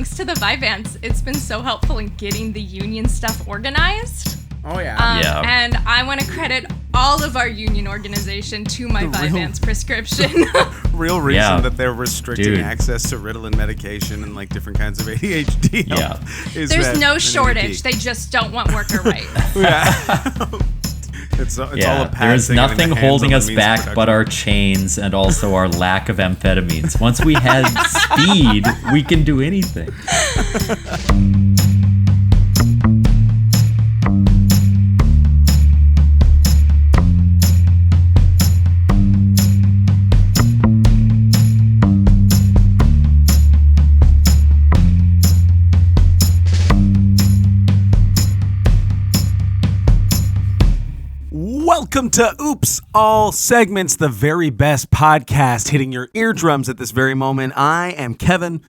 thanks to the Vyvanse, it's been so helpful in getting the union stuff organized. Oh, yeah. And I want to credit all of our union organization to my Vyvanse prescription. Real reason that they're restricting access to Ritalin medication and like different kinds of ADHD. There's no shortage. They just don't want worker rights. It's all a bad There's thing nothing in the hands holding of us the means back of but our chains and also our lack of amphetamines. Once we had speed, we can do anything. Welcome to Oops All Segments, the very best podcast hitting your eardrums at this very moment. I am Kevin.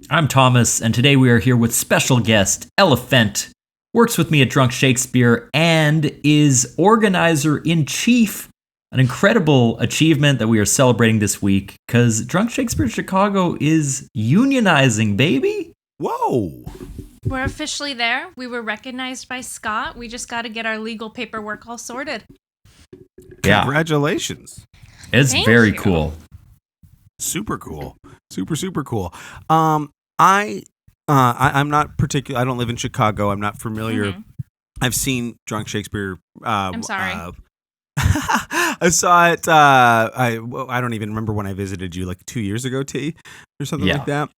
I'm Thomas, and today we are here with special guest Ella Fent. Works with me at Drunk Shakespeare and is organizer-in-chief. An incredible achievement that we are celebrating this week because Drunk Shakespeare Chicago is unionizing, baby. Whoa. We're officially there. We were recognized by Scott. We just got to get our legal paperwork all sorted. Yeah. Congratulations. It's very cool. Super cool. Super cool. I'm not particular. I don't live in Chicago. I'm not familiar. Mm-hmm. I've seen Drunk Shakespeare. I'm sorry. I saw it. I don't even remember when I visited you, like 2 years ago, T, or something like that.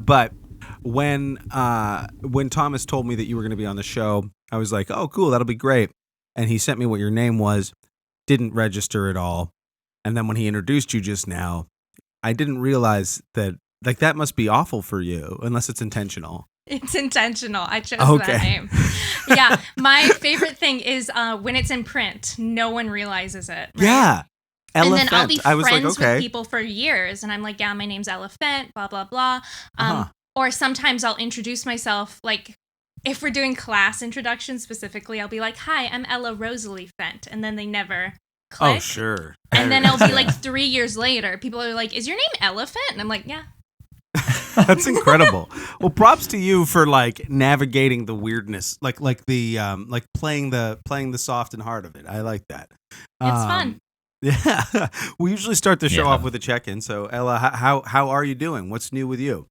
But when Thomas told me that you were going to be on the show, I was like, oh, cool, that'll be great. And he sent me what your name was, didn't register at all. And then when he introduced you just now, I didn't realize that, like, that must be awful for you, unless it's intentional. It's intentional. I chose that name. Yeah. My favorite thing is when it's in print, no one realizes it. Right? Yeah. And then I'll be friends with people for years. And I'm like, yeah, my name's Ella Fent, blah, blah, blah. Or sometimes I'll introduce myself, like, if we're doing class introductions specifically, I'll be like, hi, I'm Ella Rosalie Fent. And then they never click. Oh, sure. And then it'll be like 3 years later. People are like, is your name Ella Fent? And I'm like, yeah. That's incredible. Well, props to you for like navigating the weirdness, like the like playing the soft and hard of it. I like that. It's fun. Yeah. We usually start the show off with a check-in. So Ella, how are you doing? What's new with you?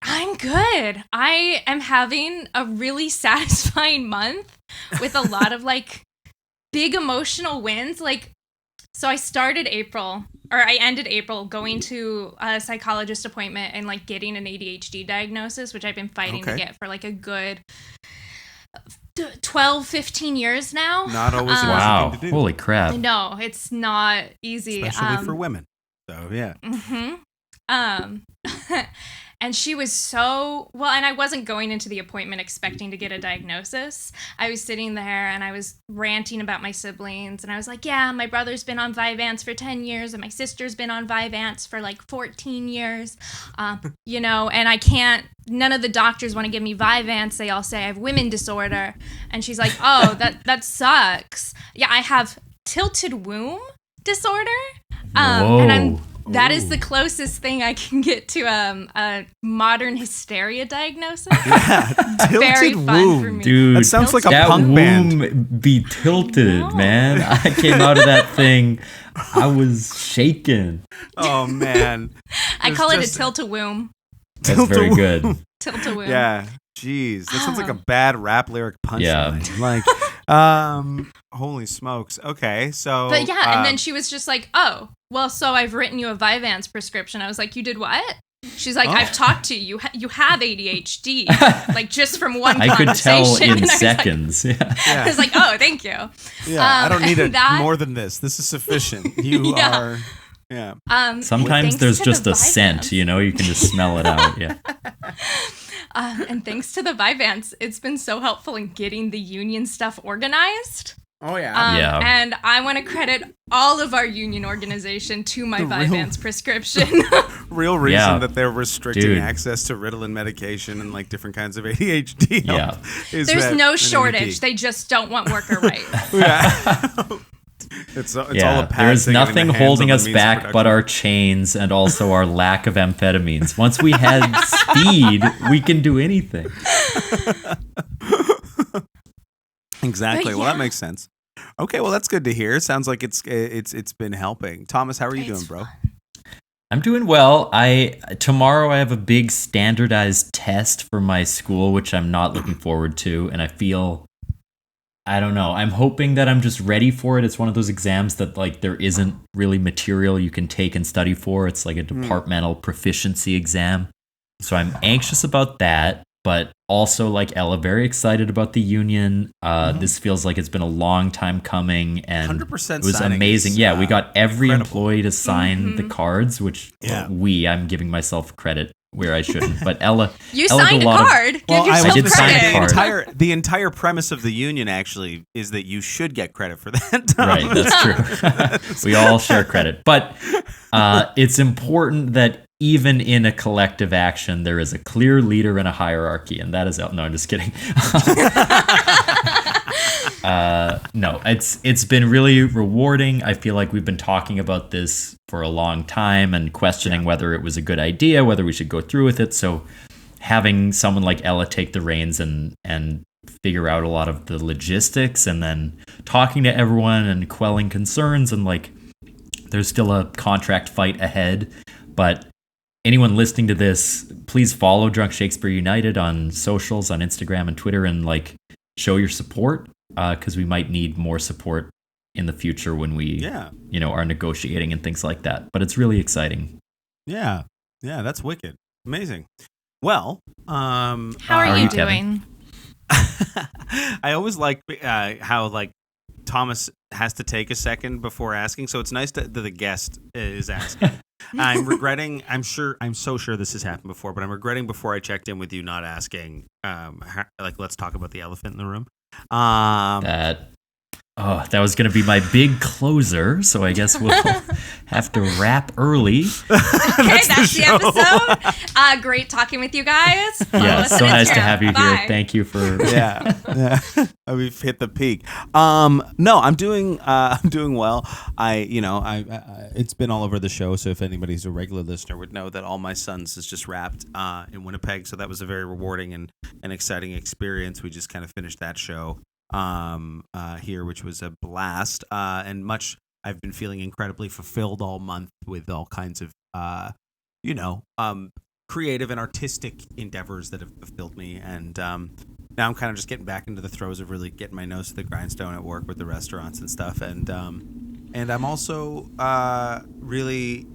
I'm good. I am having a really satisfying month with a lot of like big emotional wins. Like, so I ended April going to a psychologist appointment and like getting an ADHD diagnosis, which I've been fighting to get for like a good 12, 15 years now. Not always an wow. easy thing to do. Holy crap. No, it's not easy. Especially for women. So, yeah. Mm-hmm. And she was so, well, and I wasn't going into the appointment expecting to get a diagnosis. I was sitting there and I was ranting about my siblings. And I was like, yeah, my brother's been on Vyvanse for 10 years and my sister's been on Vyvanse for like 14 years. And none of the doctors want to give me Vyvanse. They all say I have women disorder. And she's like, oh, that sucks. Yeah, I have tilted womb disorder. And that is the closest thing I can get to a modern hysteria diagnosis. Yeah, very tilted fun womb. for me. Dude, that sounds like a that punk band. womb be tilted, man. I came out of that thing, I was shaking. Oh, man. I call it a tilt-a-womb. That's very good. Tilt-a-womb. Yeah. Jeez, that sounds like a bad rap lyric punchline. Yeah. Like, holy smokes. Okay, so. But yeah, and then she was just like, oh, well, so I've written you a Vyvanse prescription. I was like, you did what? She's like, I've talked to you. You have ADHD, like just from one I conversation. could tell in and seconds. I was like, oh, thank you. Yeah, I don't need more than this. This is sufficient. You are. Yeah. Sometimes there's just a scent, you know, you can just smell it out. Yeah. And thanks to the Vyvanse, it's been so helpful in getting the union stuff organized. Oh, yeah. And I want to credit all of our union organization to my Vyvanse prescription. Real reason that they're restricting access to Ritalin medication and like different kinds of ADHD. There's no shortage. They just don't want worker rights. It's all a there's nothing holding us back but our chains and also our lack of amphetamines. Once we had speed, we can do anything. Exactly. Well, that makes sense. Okay, well, that's good to hear. Sounds like it's been helping. Thomas, how are you doing, bro? I'm doing well. Tomorrow I have a big standardized test for my school, which I'm not looking forward to, and I don't know. I'm hoping that I'm just ready for it. It's one of those exams that like there isn't really material you can take and study for. It's like a departmental proficiency exam. So I'm anxious about that, but also like Ella, very excited about the union. This feels like it's been a long time coming, and 100% it was amazing. Yeah, we got every employee to sign the cards, which I'm giving myself credit where I shouldn't. But Ella, signed a card. I did sign a card. The entire premise of the union actually is that you should get credit for that. Right, that's true. We all share credit, but it's important that even in a collective action, there is a clear leader and a hierarchy, and that is no. I'm just kidding. No, it's been really rewarding. I feel like we've been talking about this for a long time and questioning whether it was a good idea, whether we should go through with it. So having someone like Ella take the reins and figure out a lot of the logistics, and then talking to everyone and quelling concerns, and like there's still a contract fight ahead, but anyone listening to this, please follow Drunk Shakespeare United on socials, on Instagram and Twitter, and like show your support, because we might need more support in the future when we are negotiating and things like that. But it's really exciting. Yeah, that's wicked, amazing. Well, how are you doing? I always like how like Thomas has to take a second before asking, so it's nice that the guest is asking. I'm so sure this has happened before, but I'm regretting before I checked in with you not asking, let's talk about the elephant in the room. That was going to be my big closer, so I guess we'll have to wrap early. Okay, that's the episode. Great talking with you guys. Yeah, so nice to have you here. Thank you for we've hit the peak. No, I'm doing well. It's been all over the show, so if anybody's a regular listener would know that All My Sons is just wrapped in Winnipeg, so that was a very rewarding and exciting experience. We just kind of finished that show here, which was a blast, and much. I've been feeling incredibly fulfilled all month with all kinds of creative and artistic endeavors that have fulfilled me, and now I'm kind of just getting back into the throes of really getting my nose to the grindstone at work with the restaurants and stuff, and I'm also really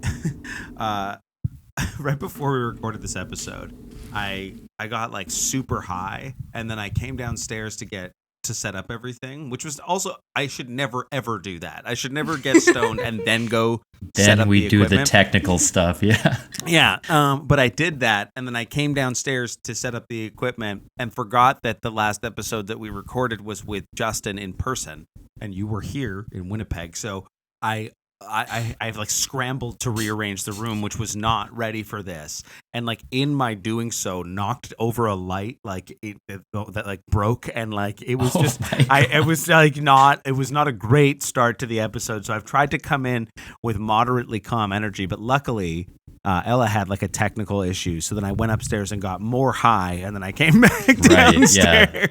right before we recorded this episode, I got like super high, and then I came downstairs to set up everything, which was also, I should never ever do that. I should never get stoned and then go set up the equipment. Then we do the technical stuff, but I did that, and then I came downstairs to set up the equipment and forgot that the last episode that we recorded was with Justin in person, and you were here in Winnipeg, so I've like scrambled to rearrange the room, which was not ready for this, and like in my doing so, knocked over a light that like broke, and like it was it was not a great start to the episode. So I've tried to come in with moderately calm energy, but luckily Ella had like a technical issue, so then I went upstairs and got more high, and then I came back downstairs. Yeah.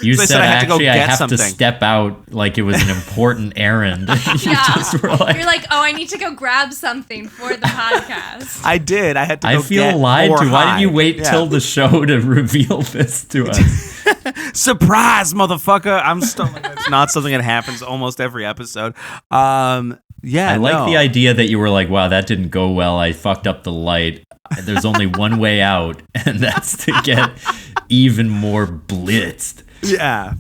You said actually I have to step out like it was an important errand. You're like, oh, I need to go grab something for the podcast. I did. I had to. I feel lied to. Why did you wait till the show to reveal this to us? Surprise, motherfucker! It's not something that happens almost every episode. I like the idea that you were like, wow, that didn't go well. I fucked up the light. There's only one way out, and that's to get even more blitzed. Yeah.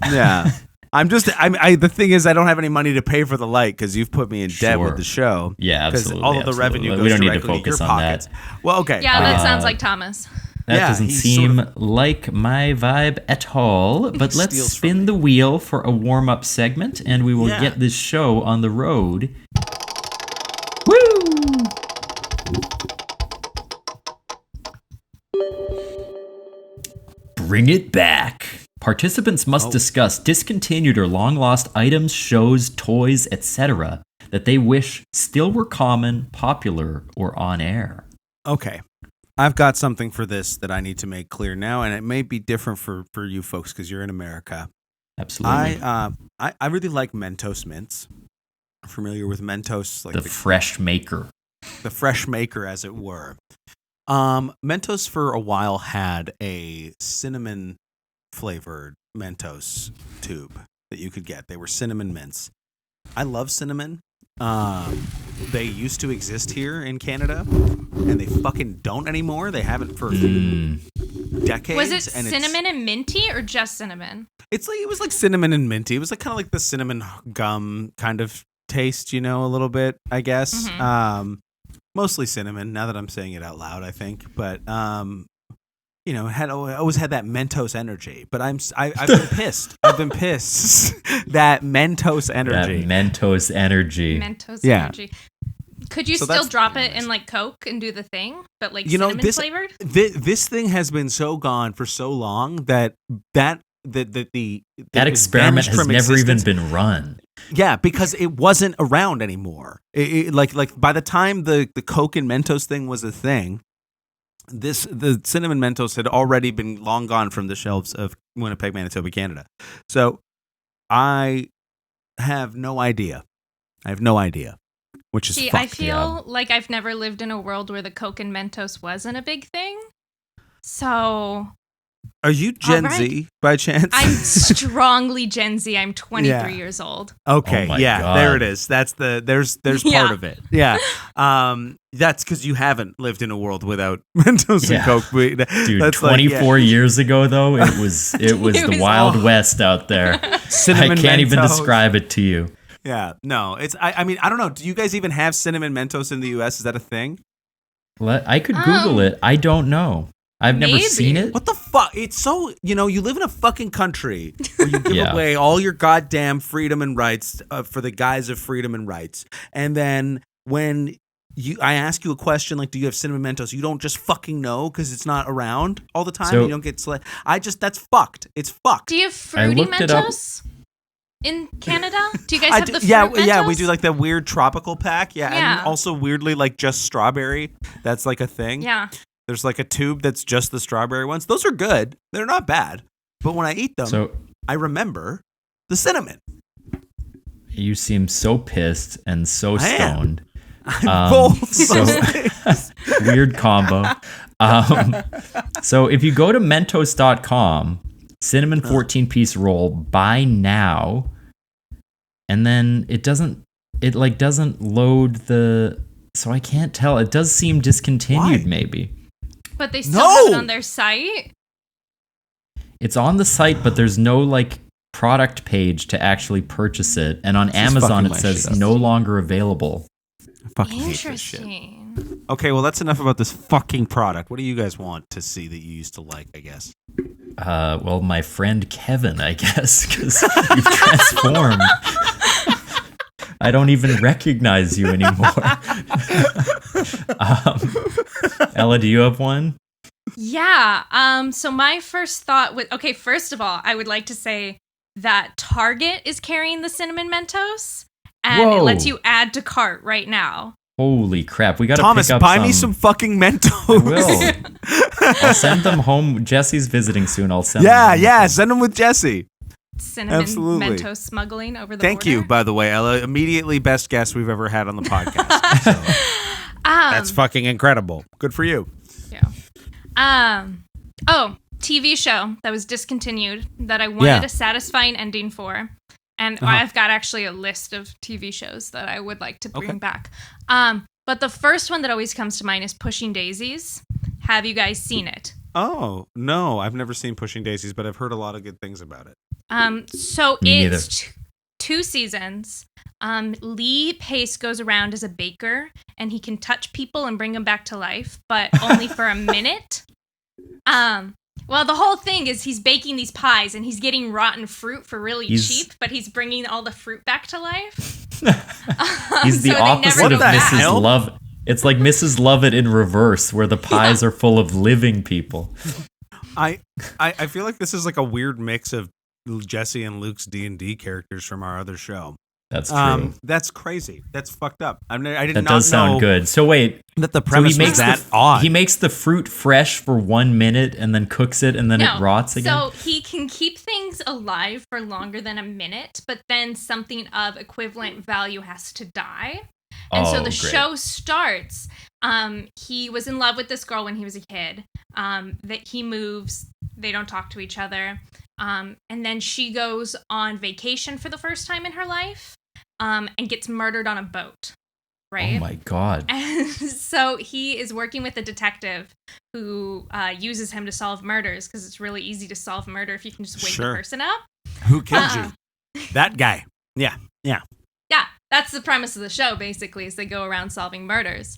The thing is, I don't have any money to pay for the light because you've put me in debt with the show. Yeah, absolutely. All of the revenue goes we don't need to directly focus to your on pockets. that. Well, okay. Yeah, that sounds like Thomas. That doesn't seem like my vibe at all. But let's spin the wheel for a warm-up segment, and we will get this show on the road. Woo! Bring it back. Participants must discuss discontinued or long-lost items, shows, toys, etc. that they wish still were common, popular, or on air. Okay. I've got something for this that I need to make clear now, and it may be different for you folks because you're in America. Absolutely. I really like Mentos mints. I'm familiar with Mentos, like the fresh maker. The fresh maker, as it were. Mentos for a while had a cinnamon flavored Mentos tube that you could get. They were cinnamon mints. I love cinnamon. They used to exist here in Canada, and they fucking don't anymore. They haven't for decades. Was it cinnamon and minty or just cinnamon? It was like cinnamon and minty. It was like kind of like the cinnamon gum kind of taste, a little bit, I guess. Mm-hmm. Mostly cinnamon. Now that I'm saying it out loud, I think, but it always had that Mentos energy. But I've been pissed. I've been pissed that Mentos energy. Mentos energy. Energy. Could you still drop it in like Coke and do the thing, but like cinnamon flavored? This thing has been so gone for so long that experiment has never even been run. Yeah, because it wasn't around anymore. Like by the time the Coke and Mentos thing was a thing, the cinnamon Mentos had already been long gone from the shelves of Winnipeg, Manitoba, Canada. So I have no idea. Which is fucked. I feel like I've never lived in a world where the Coke and Mentos wasn't a big thing. So, are you Gen Z by chance? I'm strongly Gen Z. I'm 23 years old. Okay, God. There it is. That's there's part of it. Yeah, that's because you haven't lived in a world without Mentos and Coke. Dude, that's 24 years ago though, it was the Wild West out there. Cinnamon I can't Mentos. even describe it to you. Yeah, no, it's. I mean, I don't know. Do you guys even have cinnamon Mentos in the U.S.? Is that a thing? I could Google it. I don't know. I've never seen it. What the fuck? It's so, you live in a fucking country where you give away all your goddamn freedom and rights for the guise of freedom and rights. And then when I ask you a question like, do you have cinnamon Mentos? You don't just fucking know because it's not around all the time. You don't get that's fucked. It's fucked. Do you have fruity Mentos? In Canada? Do you guys have the fruit Mentos? Yeah, we do like the weird tropical pack. Yeah, and also weirdly like just strawberry. That's like a thing. Yeah. There's like a tube that's just the strawberry ones. Those are good. They're not bad. But when I eat them, I remember the cinnamon. You seem so pissed and so stoned. Weird combo. So if you go to Mentos.com, cinnamon 14-piece roll, buy now, and then it doesn't load the. So I can't tell. It does seem discontinued. Why? Maybe. But they still have it on their site? It's on the site, but there's no product page to actually purchase it. And on Amazon it says no longer available. I fucking hate this shit. Okay, well that's enough about this fucking product. What do you guys want to see that you used to like, I guess? Well, my friend Kevin, I guess, because you've transformed. I don't even recognize you anymore. Ella, do you have one? Yeah. So my first thought was, first of all, I would like to say that Target is carrying the cinnamon Mentos, and it lets you add to cart right now. Holy crap! We got to Thomas, pick up buy me some fucking Mentos. I will. I'll send them home. Jesse's visiting soon. I'll send them. Yeah. Send them with Jesse. Cinnamon Mentos smuggling over the border. Thank you, by the way, Ella. Immediately best guest we've ever had on the podcast. So. That's fucking incredible. Good for you. Yeah. TV show that was discontinued that I wanted a satisfying ending for. And I've got actually a list of TV shows that I would like to bring back. But the first one that always comes to mind is Pushing Daisies. Have you guys seen it? Oh, no. I've never seen Pushing Daisies, but I've heard a lot of good things about it. So it's 2 seasons. Lee Pace goes around as a baker, and he can touch people and bring them back to life, but only for a minute. Well, the whole thing is he's baking these pies, and he's getting rotten fruit for really cheap, but he's bringing all the fruit back to life. He's the opposite of Mrs. Love. It's like Mrs. Lovett in reverse, where the pies are full of living people. I feel like this is like a weird mix of Jesse and Luke's D&D characters from our other show. That's true. That's crazy. That's fucked up. I did that not does sound know good. So wait, that the premise was that odd. He makes the fruit fresh for 1 minute and then cooks it and then it rots again? So he can keep things alive for longer than a minute, but then something of equivalent value has to die. And so the show starts. He was in love with this girl when he was a kid. That he moves. They don't talk to each other. And then she goes on vacation for the first time in her life. And gets murdered on a boat. Right? Oh my God. And so he is working with a detective who uses him to solve murders because it's really easy to solve murder if you can just wake the person up. Who killed you? That guy. Yeah. Yeah, that's the premise of the show, basically, is they go around solving murders.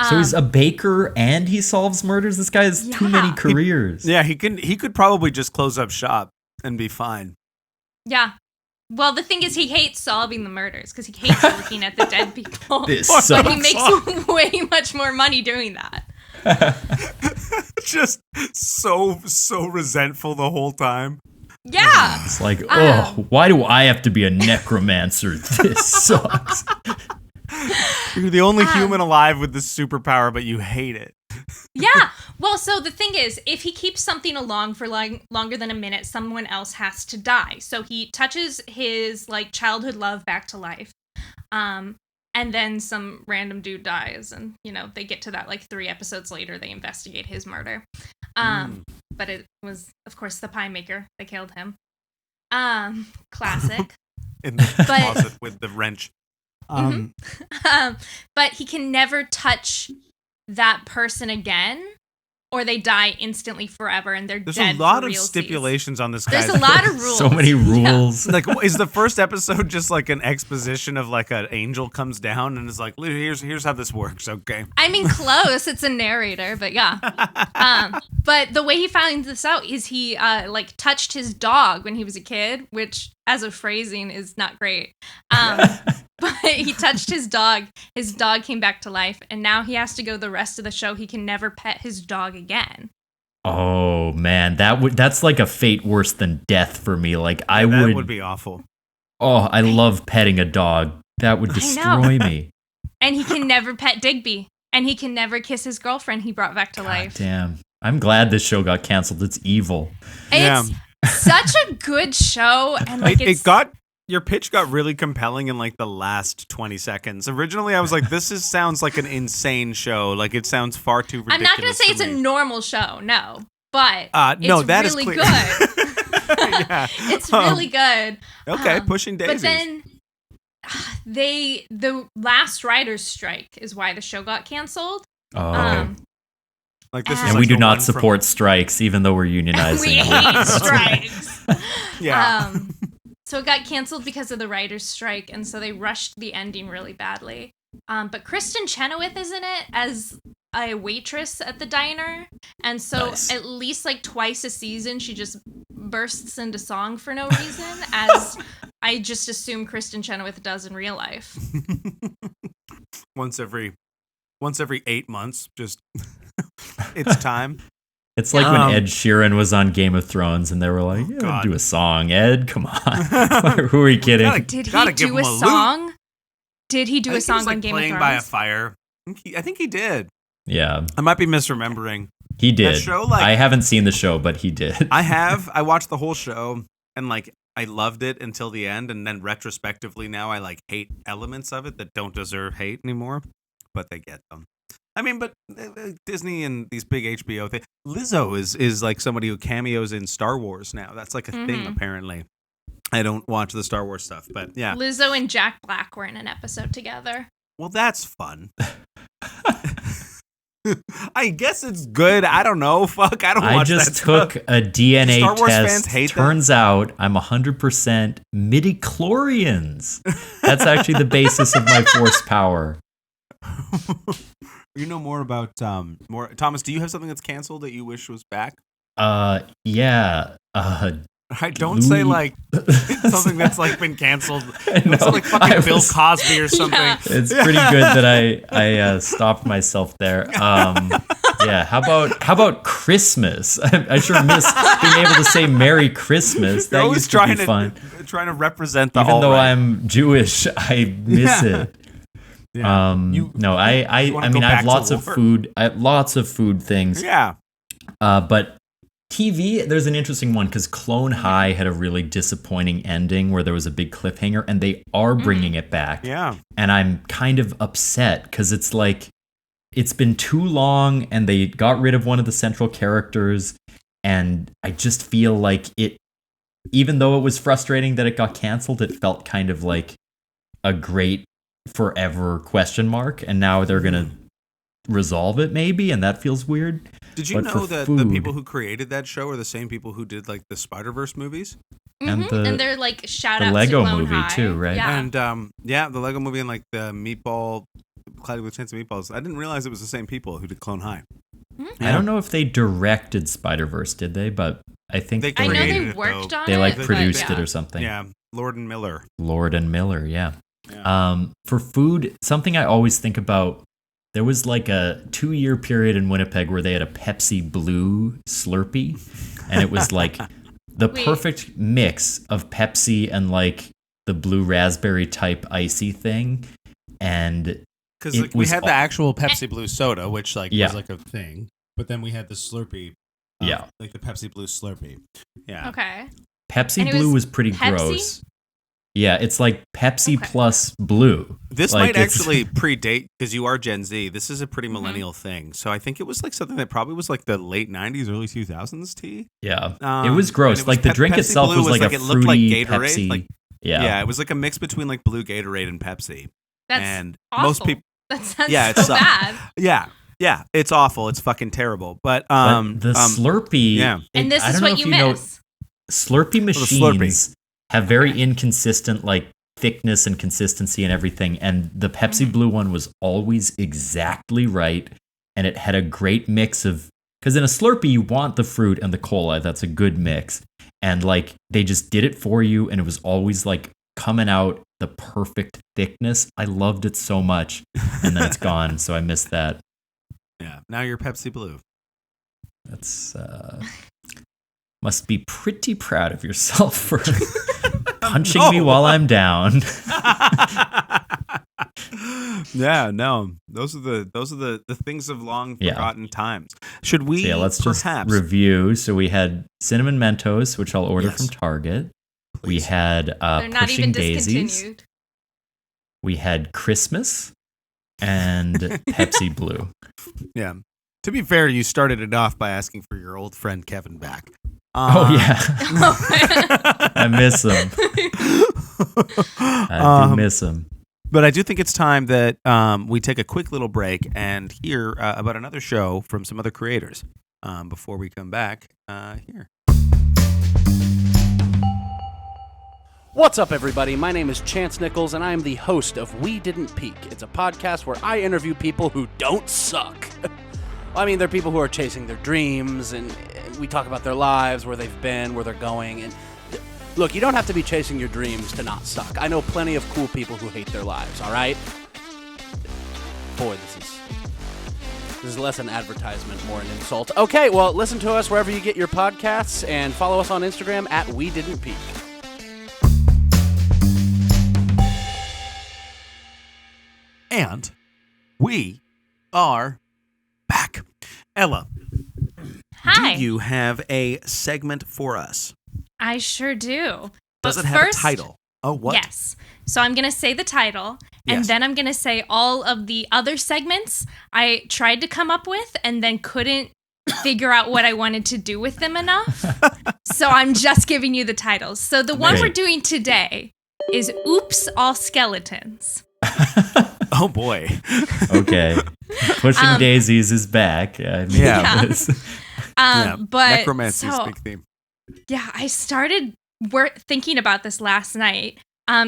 So he's a baker and he solves murders? This guy has too many careers. He could probably just close up shop and be fine. Yeah. Well, the thing is, he hates solving the murders because he hates looking at the dead people. This sucks. But he makes way much more money doing that. Just so resentful the whole time. Yeah. It's like, why do I have to be a necromancer? This sucks. You're the only human alive with this superpower, but you hate it. Yeah. Well, so the thing is, if he keeps something along for longer than a minute, someone else has to die. So he touches his childhood love back to life. And then some random dude dies, and they get to that 3 episodes later. They investigate his murder. But it was, of course, the pie maker that killed him. Classic. In the closet with the wrench. But he can never touch that person again, or they die instantly forever, and they're dead. There's a lot of stipulations on this guy. There's a lot of rules. So many rules. Yeah. Is the first episode just an exposition of an angel comes down and is like, here's how this works, okay? I mean, close. It's a narrator, but yeah. But the way he finds this out is he touched his dog when he was a kid, which as a phrasing is not great. But he touched his dog. His dog came back to life, and now he has to go the rest of the show. He can never pet his dog again. Oh man, that's like a fate worse than death for me. That would be awful. Oh, I love petting a dog. That would destroy me. And he can never pet Digby, and he can never kiss his girlfriend he brought back to life. Damn. I'm glad this show got canceled. It's evil. It's such a good show, and your pitch got really compelling in the last 20 seconds. Originally, I was like, sounds like an insane show. It sounds far too ridiculous. I'm not going to say it's a normal show, no. But that really is clear. Good. Yeah. It's really good. Okay, pushing daisies. But then the last writer's strike is why the show got canceled. Oh. This we do not support strikes, even though we're unionizing. We hate strikes. Yeah. So it got canceled because of the writer's strike, and so they rushed the ending really badly. But Kristen Chenoweth is in it as a waitress at the diner, and so at least twice a season she just bursts into song for no reason, as I just assume Kristen Chenoweth does in real life. Once every 8 months, just it's time. It's like when Ed Sheeran was on Game of Thrones and they were like, do a song, Ed, come on. Who are you kidding? Did he do a song? Did he do a song on Game of Thrones? Playing by a fire. I think he did. Yeah. I might be misremembering. He did. That show, I haven't seen the show, but he did. I watched the whole show and I loved it until the end, and then retrospectively now I hate elements of it that don't deserve hate anymore, but they get them. I mean, but Disney and these big HBO things. Lizzo is somebody who cameos in Star Wars now. That's a thing, apparently. I don't watch the Star Wars stuff, but yeah. Lizzo and Jack Black were in an episode together. Well, that's fun. I guess it's good. I don't know. Fuck, I don't watch that stuff. I just took a DNA Star Wars test. Fans hate Turns out I'm 100% midichlorians. That's actually the basis of my force power. You know more about more Thomas, do you have something that's canceled that you wish was back? Yeah. I don't say like something that's like been canceled. Don't say like fucking Bill Cosby or something. Yeah. It's pretty good that I stopped myself there. Yeah. How about Christmas? I sure miss being able to say Merry Christmas. That used to be fun. Trying to represent the even though I'm Jewish, I miss it. Yeah. I mean, I have lots of food. I have lots of food things. Yeah. But TV, there's an interesting one because Clone High had a really disappointing ending where there was a big cliffhanger, and they are bringing it back. Yeah. And I'm kind of upset because it's like it's been too long, and they got rid of one of the central characters, and I just feel like it. Even though it was frustrating that it got canceled, it felt kind of like a great forever question mark, and now they're gonna resolve it maybe, and that feels weird. Did you know that the people who created that show are the same people who did like the Spider-Verse movies? And they're like shout out the Lego to Clone movie High. too, right? Yeah. And the Lego movie and like the Meatball, Cloudy with a Chance of Meatballs. I didn't realize it was the same people who did Clone High. I don't know if they directed Spider-Verse, did they? But I think I know they worked on it. They like produced it or something. Yeah, Lord and Miller. Yeah. For food, something I always think about, there was like a 2-year period in Winnipeg where they had a Pepsi Blue Slurpee, and it was like the perfect mix of Pepsi and like the blue raspberry type icy thing. And because like, we had the actual Pepsi Blue soda, which like was like a thing, but then we had the Slurpee. Like the Pepsi Blue Slurpee. Yeah. Okay. Pepsi Blue was pretty gross. Yeah, it's like Pepsi plus blue. This might actually predate, because you are Gen Z. This is a pretty millennial thing. So I think it was like something that probably was like the late 90s, early 2000s tea. Yeah. It was gross. It was like the drink Pepsi itself Blue was like a it fruity looked like Gatorade. Pepsi. Like, yeah, it was like a mix between like blue Gatorade and Pepsi. That's awful. Most people. That sounds so bad. Yeah, it's awful. It's fucking terrible. But the Slurpee. Yeah. And this is what you miss. Slurpee machines have very inconsistent like thickness and consistency and everything, and the Pepsi Blue one was always exactly right, and it had a great mix of, because in a Slurpee you want the fruit and the cola, that's a good mix, and like they just did it for you, and it was always like coming out the perfect thickness. I loved it so much, and then it's gone, so I missed that. Yeah, now you're Pepsi Blue. That's must be pretty proud of yourself for punching me while I'm down. Yeah, no. Those are the things of long forgotten times. Should we let's just review. So we had Cinnamon Mentos, which I'll order from Target. Please. We had They're not Pushing even Daisies. Discontinued. We had Christmas and Pepsi Blue. Yeah. To be fair, you started it off by asking for your old friend Kevin back. Oh yeah, I miss him. I do miss him. But I do think it's time that we take a quick little break and hear about another show from some other creators before we come back here. What's up, everybody? My name is Chance Nichols, and I am the host of We Didn't Peak. It's a podcast where I interview people who don't suck. I mean, they're people who are chasing their dreams, and we talk about their lives, where they've been, where they're going. And look, you don't have to be chasing your dreams to not suck. I know plenty of cool people who hate their lives, all right? Boy, this is less an advertisement, more an insult. Okay, well, listen to us wherever you get your podcasts, and follow us on Instagram at We Didn't Peak. And we are back. Ella, hi. Do you have a segment for us? I sure do. Does it have a title? Oh, what? Yes. So I'm going to say the title, and then I'm going to say all of the other segments I tried to come up with and then couldn't figure out what I wanted to do with them enough. So I'm just giving you the titles. So the one we're doing today is Oops, All Skeletons. Oh boy. Okay. Pushing Daisies is back. I mean, but necromancy is a big theme. Yeah, I started thinking about this last night.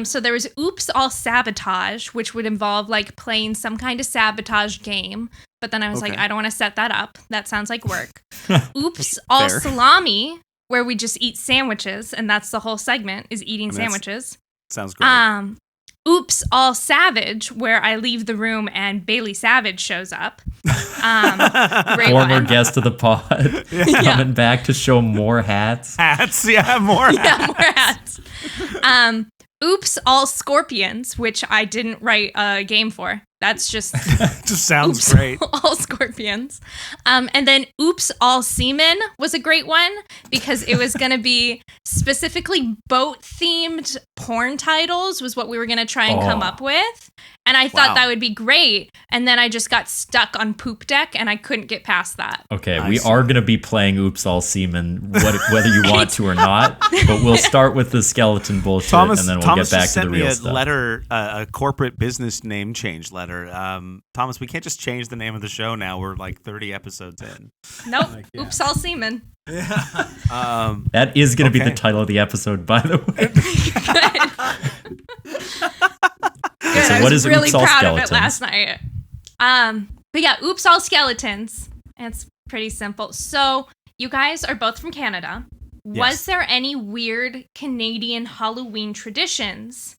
So there was Oops, All Sabotage, which would involve like playing some kind of sabotage game. But then I was like, I don't want to set that up. That sounds like work. Oops, All Salami, where we just eat sandwiches, and that's the whole segment is eating sandwiches. Sounds great. Oops, All Savage, where I leave the room and Bailey Savage shows up. Great Former one. guest of the pod, coming back to show more hats. Hats, yeah, more hats. Yeah, more hats. Oops, All Scorpions, which I didn't write a game for. That's just just sounds Oops, great. All Scorpions. And then Oops, All Seamen was a great one because it was going to be specifically boat-themed porn titles was what we were going to try and come up with. And I thought that would be great. And then I just got stuck on Poop Deck and I couldn't get past that. Okay, we are going to be playing Oops All Seamen, whether you want to or not. But we'll start with the skeleton bullshit, and then we'll get back to the real stuff. Thomas sent me a letter, a corporate business name change letter. Thomas, we can't just change the name of the show now. We're like 30 episodes in. Nope. Oops All Seamen. Yeah. That is going to be the title of the episode, by the way. Good. So I what was is really Oops All proud Skeletons? of it last night. But yeah, Oops All Skeletons. It's pretty simple. So you guys are both from Canada. Yes. Was there any weird Canadian Halloween traditions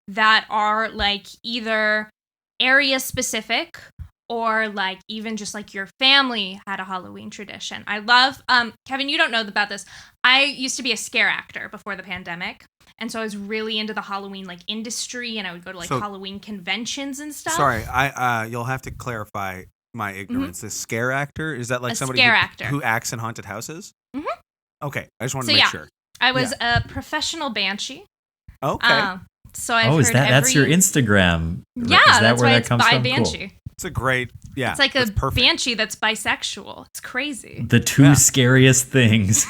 that are like either area specific or like even just like your family had a Halloween tradition? I love, Kevin, you don't know about this. I used to be a scare actor before the pandemic. And so I was really into the Halloween like industry, and I would go to like Halloween conventions and stuff. Sorry, you'll have to clarify my ignorance. The scare actor, is that like somebody who acts in haunted houses? Mm-hmm. Okay, I just wanted to make sure. I was a professional banshee. Okay. So I've heard that's your Instagram? Yeah, is that that's where why that it's comes bi from? banshee. Cool. It's a great, It's like a banshee that's bisexual. It's crazy. The two scariest things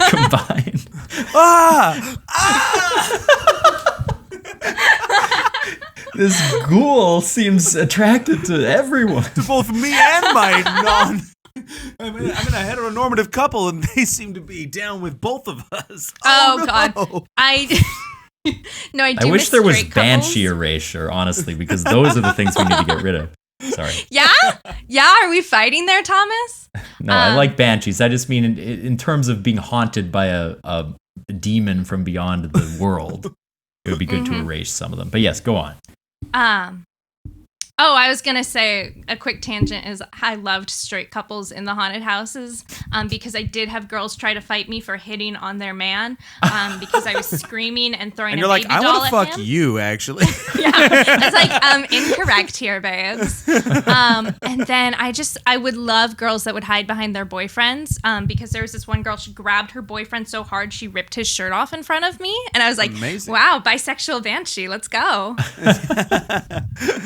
combined. This ghoul seems attracted to everyone. To both me and my I'm in a heteronormative couple, and they seem to be down with both of us. God. I wish there was banshee erasure, honestly, because those are the things we need to get rid of. Sorry. Yeah? Are we fighting there, Thomas? No, I like banshees. I just mean in terms of being haunted by a demon from beyond the world. It would be good to erase some of them. But yes, go on. I was going to say a quick tangent is I loved straight couples in the haunted houses because I did have girls try to fight me for hitting on their man because I was screaming and throwing and a baby doll at him. I want to fuck you, actually. Yeah, I was like, incorrect here, babes. And then I would love girls that would hide behind their boyfriends because there was this one girl, she grabbed her boyfriend so hard she ripped his shirt off in front of me. And I was like, amazing. Wow, bisexual banshee, let's go.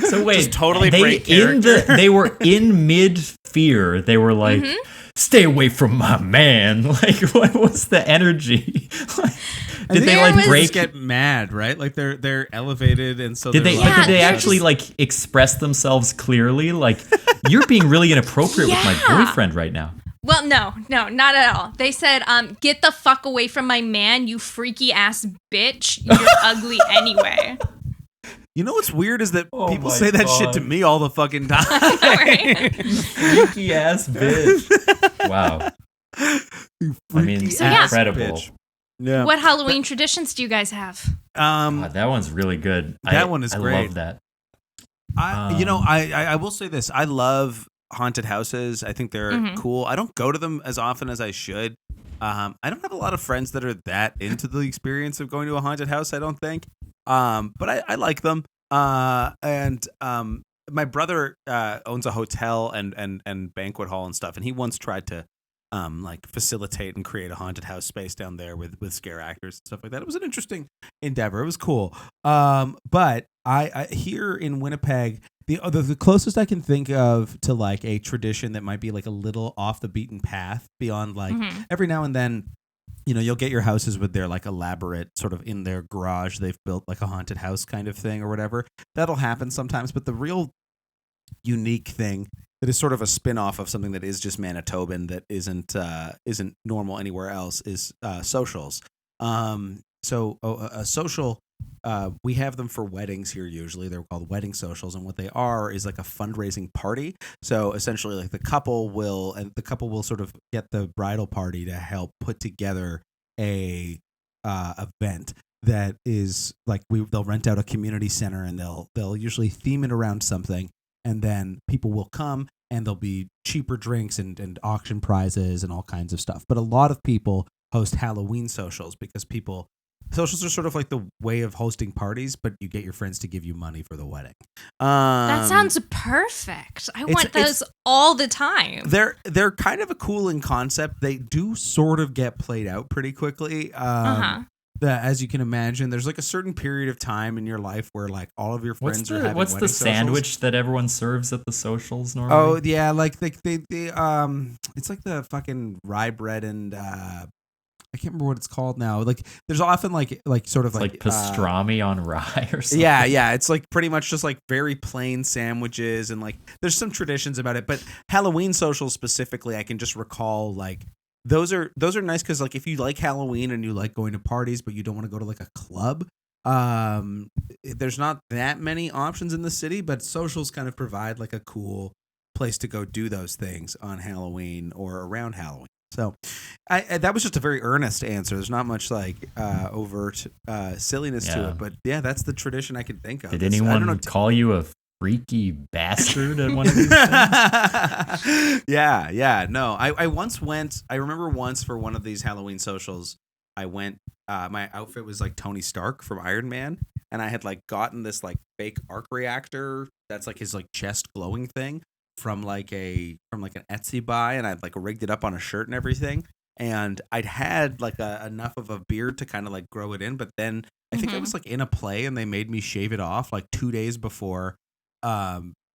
So wait, just totally break character. They were in mid-fear. They were like, stay away from my man. Like, what was the energy? Did they like break? Get mad, right? Like they're elevated, and so did they actually like express themselves clearly? Like, you're being really inappropriate with my boyfriend right now. Well, no, not at all. They said, get the fuck away from my man, you freaky ass bitch. You're ugly anyway. You know what's weird is that people say that shit to me all the fucking time. Freaky ass bitch. Wow. I mean, incredible. Yeah. What Halloween traditions do you guys have? That one's really good. That one is great. I love that. I will say this. I love haunted houses. I think they're cool. I don't go to them as often as I should. I don't have a lot of friends that are that into the experience of going to a haunted house, I don't think. But I like them. And my brother owns a hotel and banquet hall and stuff, and he once tried to like facilitate and create a haunted house space down there with scare actors and stuff like that. It was an interesting endeavor. It was cool. But I here in Winnipeg, the closest I can think of to like a tradition that might be like a little off the beaten path beyond like every now and then, you know, you'll get your houses with their like elaborate sort of in their garage, they've built like a haunted house kind of thing or whatever. That'll happen sometimes. But the real unique thing that is sort of a spin-off of something that is just Manitoban that isn't normal anywhere else is socials. So a social we have them for weddings here. Usually, they're called wedding socials, and what they are is like a fundraising party. So essentially, like the couple will sort of get the bridal party to help put together a event that is like they'll rent out a community center, and they'll usually theme it around something, and then people will come, and there'll be cheaper drinks and auction prizes and all kinds of stuff. But a lot of people host Halloween socials because socials are sort of like the way of hosting parties, but you get your friends to give you money for the wedding. That sounds perfect. I want those all the time. They're kind of a cool in concept. They do sort of get played out pretty quickly. As you can imagine, there's like a certain period of time in your life where like all of your friends are having what's the sandwich socials. that everyone serves at the socials normally? Oh yeah, like they it's like the fucking rye bread and I can't remember what it's called now. Like there's often like sort of like pastrami on rye or something. Yeah, it's like pretty much just like very plain sandwiches, and like there's some traditions about it. But Halloween socials specifically, I can just recall like those are nice because like if you like Halloween and you like going to parties but you don't want to go to like a club, there's not that many options in the city, but socials kind of provide like a cool place to go do those things on Halloween or around Halloween. So that was just a very earnest answer. There's not much like overt silliness to it, but yeah, that's the tradition I can think of. Did anyone call you a freaky bastard at one of these things? Yeah. No, I once went. I remember once for one of these Halloween socials, I went. My outfit was like Tony Stark from Iron Man, and I had like gotten this like fake arc reactor that's like his like chest glowing thing from like an Etsy buy, and I'd like rigged it up on a shirt and everything, and I'd had like enough of a beard to kind of like grow it in, but then I think I was like in a play and they made me shave it off like 2 days before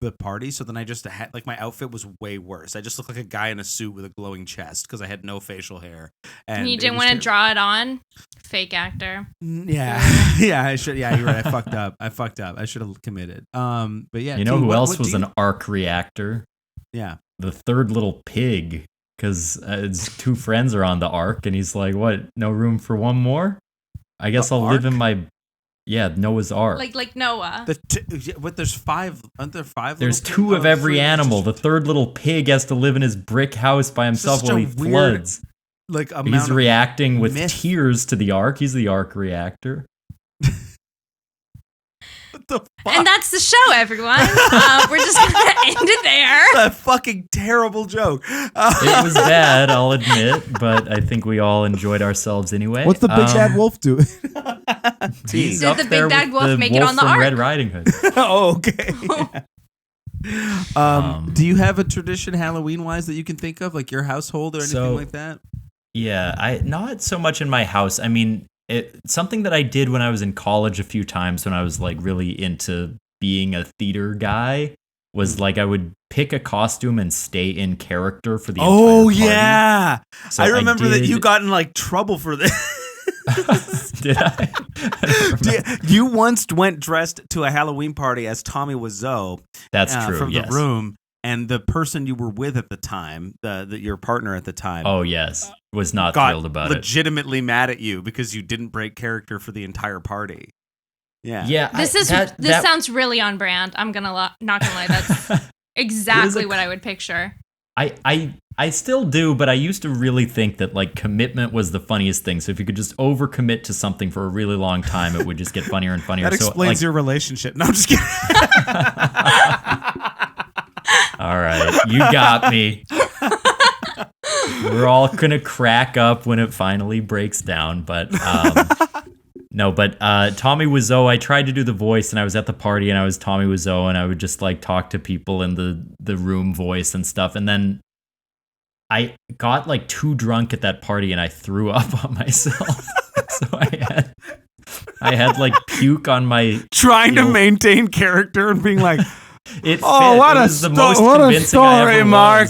the party, so then I just had like my outfit was way worse. I just looked like a guy in a suit with a glowing chest because I had no facial hair, and you didn't want to draw it on. Fake actor. Yeah. I should. Yeah, you're right. I fucked up. I should have committed. But yeah, you know who else was an arc reactor? Yeah, the third little pig, because his two friends are on the ark, and he's like, "What? No room for one more? I guess I'll live in my." Yeah, Noah's Ark. Like Noah. There's five. Aren't there five? There's two of every animal. The third little pig has to live in his brick house by himself while he floods. Like he's reacting with tears to the ark. He's the ark reactor. What the fuck? And that's the show, everyone. We're just gonna end it there. That's a fucking terrible joke. It was bad, I'll admit, but I think we all enjoyed ourselves anyway. What's the big bad wolf doing? He's Did up the big there bad with wolf the make it wolf on the from ark? Red Riding Hood. Oh, okay. Do you have a tradition Halloween wise that you can think of, like your household or anything like that? Yeah, not so much in my house. I mean, something that I did when I was in college a few times when I was like really into being a theater guy was like I would pick a costume and stay in character for the entire party. Oh yeah, so I remember that you got in like trouble for this. Did I? You once went dressed to a Halloween party as Tommy Wiseau. That's true. From the Room, and the person you were with at the time, your partner at the time. Oh yes, was not thrilled about it. Legitimately mad at you because you didn't break character for the entire party. Yeah. This sounds really on brand. I'm not gonna lie. That's exactly what I would picture. I still do, but I used to really think that like commitment was the funniest thing. So if you could just overcommit to something for a really long time, it would just get funnier and funnier. That explains your relationship. No, I'm just kidding. All right, you got me. We're all gonna crack up when it finally breaks down, but no. But Tommy Wiseau, I tried to do the voice, and I was at the party, and I was Tommy Wiseau, and I would just like talk to people in the room voice and stuff, and then I got like too drunk at that party, and I threw up on myself. So I had like puke on my trying to maintain character and being like. What a story, Mark!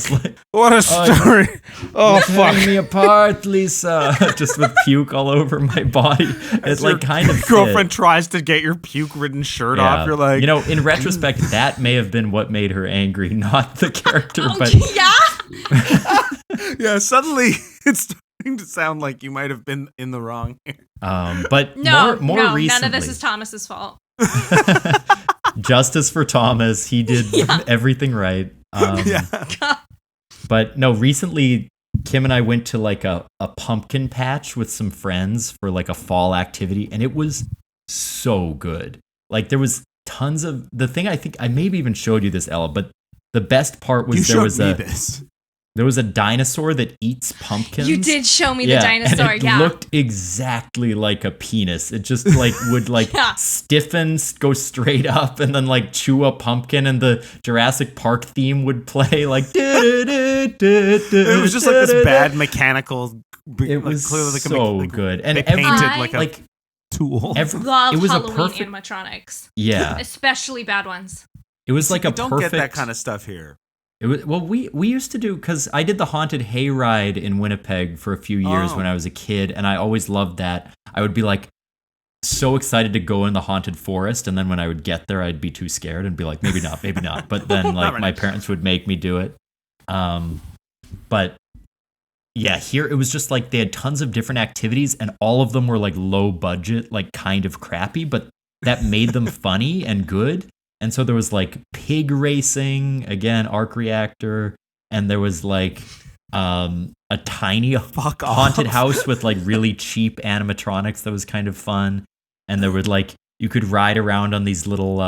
What a story! Oh, fuck me apart, Lisa. Just with puke all over my body. It's like kind of girlfriend tries to get your puke-ridden shirt off. You're like, in retrospect, that may have been what made her angry, not the character. But yeah. Yeah. Suddenly, starting to sound like you might have been in the wrong here. But No, more recently, none of this is Thomas's fault. Justice for Thomas. He did everything right. But no, recently Kim and I went to like a pumpkin patch with some friends for like a fall activity, and it was so good. Like there was tons of the thing. I think I maybe even showed you this, Ella, but the best part was there was a dinosaur that eats pumpkins. You did show me the dinosaur, and it looked exactly like a penis. It just like would like stiffen, go straight up, and then like chew a pumpkin, and the Jurassic Park theme would play like. It was just like this bad mechanical. It was clearly like so good, and they painted like a tool. Love it was Halloween a perfect animatronics. Yeah, especially bad ones. It was like don't get that kind of stuff here. It was, well, we used to do, because I did the haunted hayride in Winnipeg for a few years when I was a kid, and I always loved that. I would be like so excited to go in the haunted forest, and then when I would get there, I'd be too scared and be like, maybe not. But then like my parents would make me do it. But yeah, here it was just like they had tons of different activities, and all of them were like low budget, like kind of crappy, but that made them funny and good. And so there was like pig racing, again, arc reactor, and there was like a tiny haunted house with like really cheap animatronics that was kind of fun. And there would like, you could ride around on these little,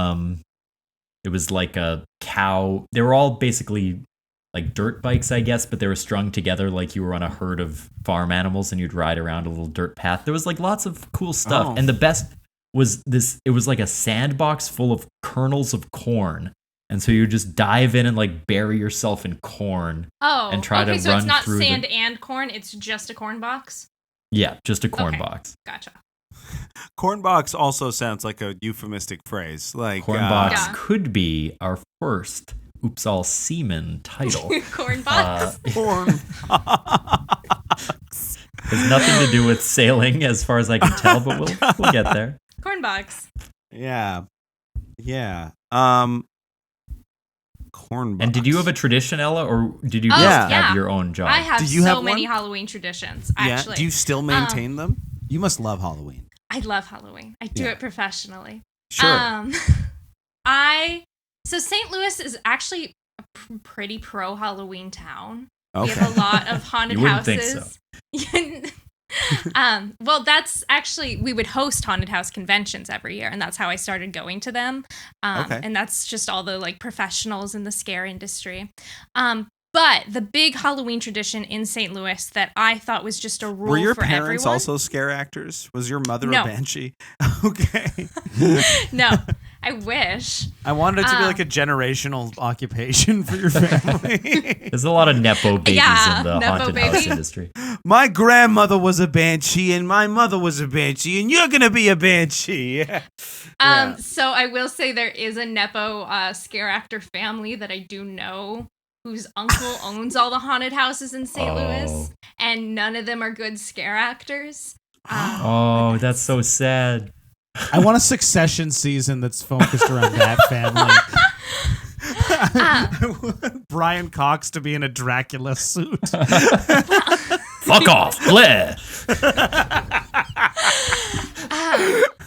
it was like a cow. They were all basically like dirt bikes, I guess, but they were strung together like you were on a herd of farm animals and you'd ride around a little dirt path. There was like lots of cool stuff. And the best was this, it was like a sandbox full of kernels of corn, and so you just dive in and like bury yourself in corn and try to run through. So it's not sand and corn, it's just a corn box? Yeah, just a corn box. Gotcha. Corn box also sounds like a euphemistic phrase. Like corn box could be our first Oops All Seaman title. Corn box. Corn box. Has nothing to do with sailing as far as I can tell, but we'll get there. Corn box. Yeah. Corn box. And did you have a tradition, Ella, or did you just have your own job? I have so many Halloween traditions, actually. Yeah. Do you still maintain them? You must love Halloween. I love Halloween. I do it professionally. Sure. So St. Louis is actually a pretty pro Halloween town. Okay. We have a lot of haunted houses. You wouldn't think so. Well, that's actually, we would host haunted house conventions every year, and that's how I started going to them. And that's just all the like professionals in the scare industry. But the big Halloween tradition in St. Louis that I thought was just a rule for everyone. Were your parents also scare actors? Was your mother a banshee? Okay. No, I wish. I wanted it to be like a generational occupation for your family. There's a lot of Nepo babies in the haunted house industry. My grandmother was a banshee and my mother was a banshee and you're going to be a banshee. So I will say there is a Nepo scare actor family that I do know, whose uncle owns all the haunted houses in St. Louis, and none of them are good scare actors. That's so sad. I want a Succession season that's focused around that family. I want Brian Cox to be in a Dracula suit. Fuck off, Blair.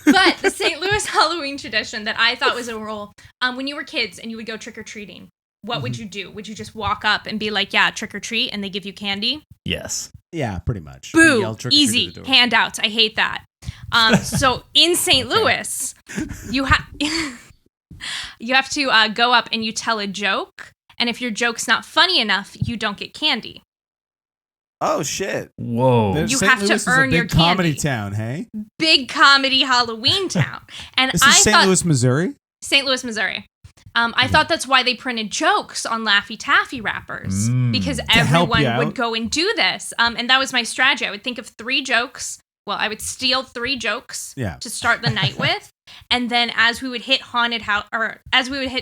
But the St. Louis Halloween tradition that I thought was a rule, when you were kids and you would go trick-or-treating, what would you do? Would you just walk up and be like, yeah, trick or treat, and they give you candy? Yes. Yeah, pretty much. Boo, easy, handouts. I hate that. So in St. Louis, you have to go up and you tell a joke, and if your joke's not funny enough, you don't get candy. Oh, shit. Whoa. You have to earn your candy. Big comedy town, hey? Big comedy Halloween town. And this is St. Louis, Missouri? St. Louis, Missouri. I thought that's why they printed jokes on Laffy Taffy wrappers, because everyone would go and do this. And that was my strategy. I would think of 3 jokes. Well, I would steal 3 jokes to start the night with. And then as we would hit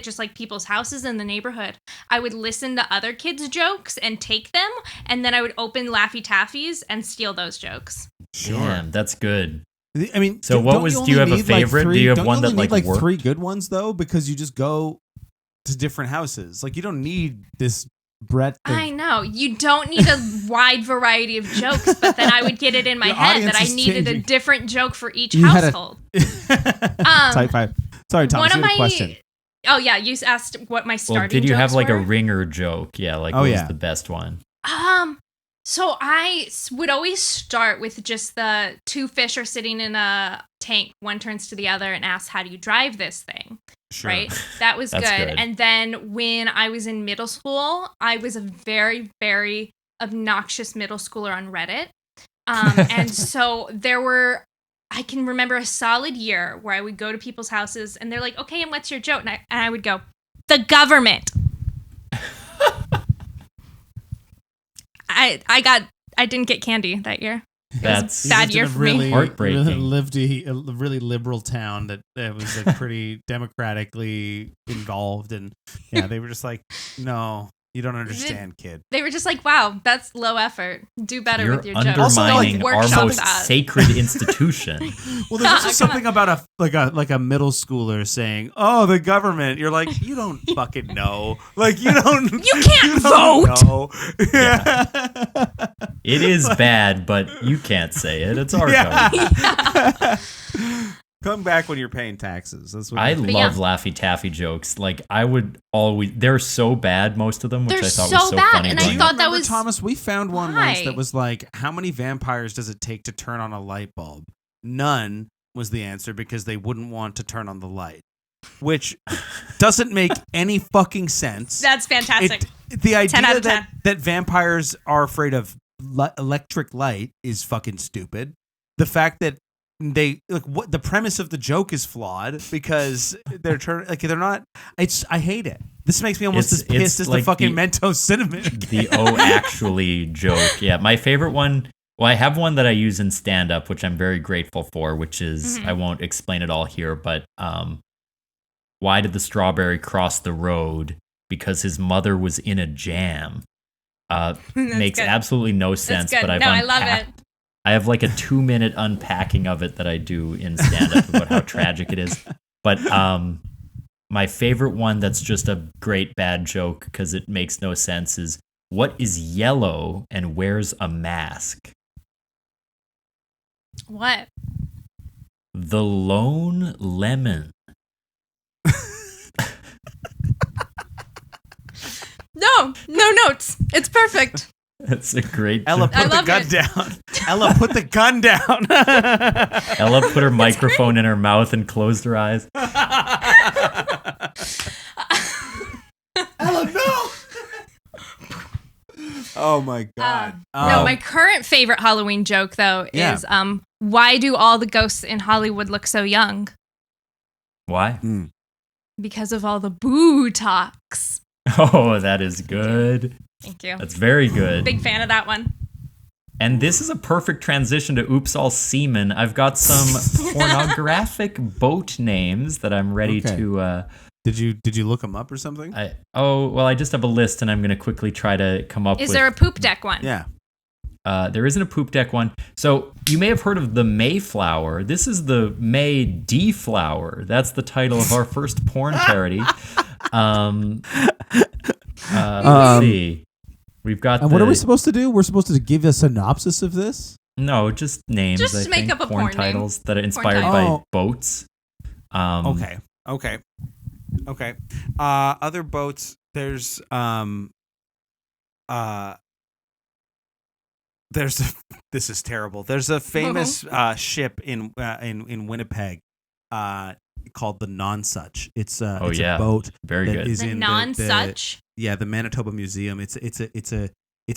just like people's houses in the neighborhood, I would listen to other kids' jokes and take them. And then I would open Laffy Taffies and steal those jokes. Sure. Damn, that's good. I mean, so do you have a favorite? Do you have one that like worked? 3 good ones though, because you just go to different houses. Like you don't need this breadth. I know you don't need a wide variety of jokes, but then I would get it in my Your head that audience I is needed a changing. different joke for each You had a- household. Type 5. Sorry, Thomas, One of you had a my question. Oh yeah, you asked what my starting. Well, did you have jokes like were? a ringer joke? Yeah, like Oh, what yeah. was the best one? So I would always start with just the two fish are sitting in a tank. One turns to the other and asks, "How do you drive this thing?" Sure. Right? That was That's good. good. And then when I was in middle school, I was a very, very obnoxious middle schooler on Reddit. And so I can remember a solid year where I would go to people's houses and they're like, "Okay, and what's your joke?" And I would go, "The government." I didn't get candy that year. That's bad lived year in a for me. really, Heartbreaking. Really lived a really liberal town that was like pretty democratically involved, and yeah, they were just like, no, you don't understand, kid. They were just like, "Wow, that's low effort. Do better You're with your jokes." undermining Don't our workshop most that. sacred institution. Well, there's also Come something about a middle schooler saying, "Oh, the government." You're like, you don't fucking know. Like you don't. You can't don't vote. know. Yeah. It is bad, but you can't say it. It's our code. Come back when you're paying taxes. That's what I think. love Laffy Taffy jokes. Like I would always. They're so bad, most of them, which They're I thought so was so bad, funny. and I growing thought up. that Remember, was- Thomas. We found one Why? once that was like, how many vampires does it take to turn on a light bulb? None was the answer because they wouldn't want to turn on the light, which doesn't make any fucking sense. That's fantastic. The 10 out idea of 10. that vampires are afraid of electric light is fucking stupid. The fact that they like what the premise of the joke is flawed because they're not. I hate it. This makes me almost as It's pissed as like the fucking the- Mentos cinnamon. The "oh actually" joke. Yeah, my favorite one. Well, I have one that I use in stand-up, which I'm very grateful for. Which is I won't explain it all here, but why did the strawberry cross the road? Because his mother was in a jam. Makes good. absolutely no sense. That's good. But No, I love it. I have like a 2-minute unpacking of it that I do in stand-up about how tragic it is. But my favorite one that's just a great bad joke because it makes no sense is, what is yellow and wears a mask? What? The lone lemon. No notes. It's perfect. That's a great Ella, joke. I put the love gun it. down. Ella, put the gun down. Ella put her microphone in her mouth and closed her eyes. Ella, no. Oh my god. No, my current favorite Halloween joke though Yeah. is why do all the ghosts in Hollywood look so young? Why? Because of all the Botox. Oh, that is good. Thank you. That's very good. Big fan of that one. And this is a perfect transition to Oops All Seaman. I've got some pornographic boat names that I'm ready Okay. to. Did you look them up or something? I just have a list, and I'm going to quickly try to come up with. Is there a poop deck one? Yeah. There isn't a poop deck one. So you may have heard of the Mayflower. This is the May Deflower. That's the title of our first porn parody. Let's see. We've got. And what are we supposed to do? We're supposed to give a synopsis of this? No, just names. Just I make think. up a porn porn name. titles that are inspired title. by Oh. boats. Okay. Other boats. There's this is terrible. There's a famous ship in Winnipeg called the Nonsuch. It's a boat Very that good. is The in non-such. the Manitoba Museum. It's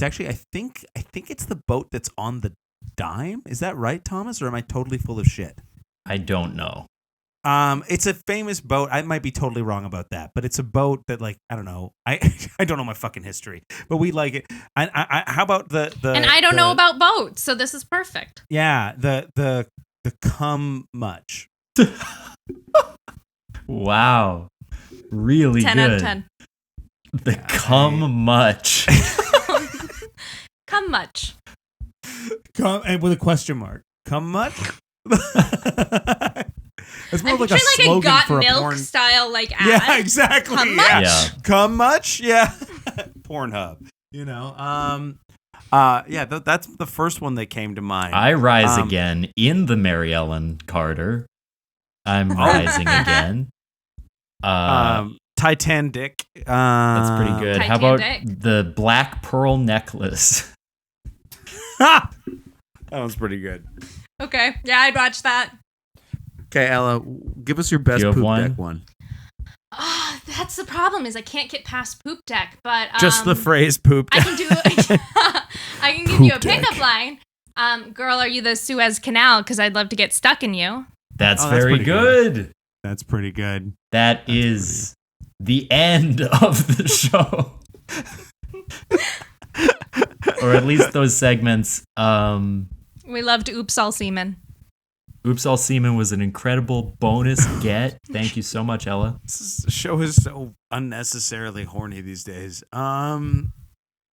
actually I think it's the boat that's on the dime. Is that right, Thomas, or am I totally full of shit? I don't know. It's a famous boat. I might be totally wrong about that, but it's a boat that, like, I don't know. I don't know my fucking history, but we like it. How about the And I don't know about boats, so this is perfect. Yeah, the cum much. Wow. Really 10 good. out of 10. The cum much. Come much. Cum, and with a question mark. Cum much? It's more I'm like a picturing slogan Got for a Milk porn. style like ad. Yeah, exactly. Cum yeah. much? Yeah. Cum much? Yeah. Pornhub. You know. That's the first one that came to mind. I rise again in the Mary Ellen Carter. I'm rising again. Titanic. That's pretty good. How about Titanic. the Black Pearl Necklace? That one's pretty good. Okay. Yeah, I'd watch that. Okay, Ella, give us your best You have poop one? deck one. That's the problem is I can't get past poop deck, but Just the phrase poop I deck. can do I can give you a pickup line. Girl, are you the Suez Canal? Because I'd love to get stuck in you. That's that's very pretty good. good. That's pretty good. That is the end of the show. Or at least those segments. We loved Oops All Semen. Oops All Semen was an incredible bonus get. Thank you so much, Ella. This show is so unnecessarily horny these days.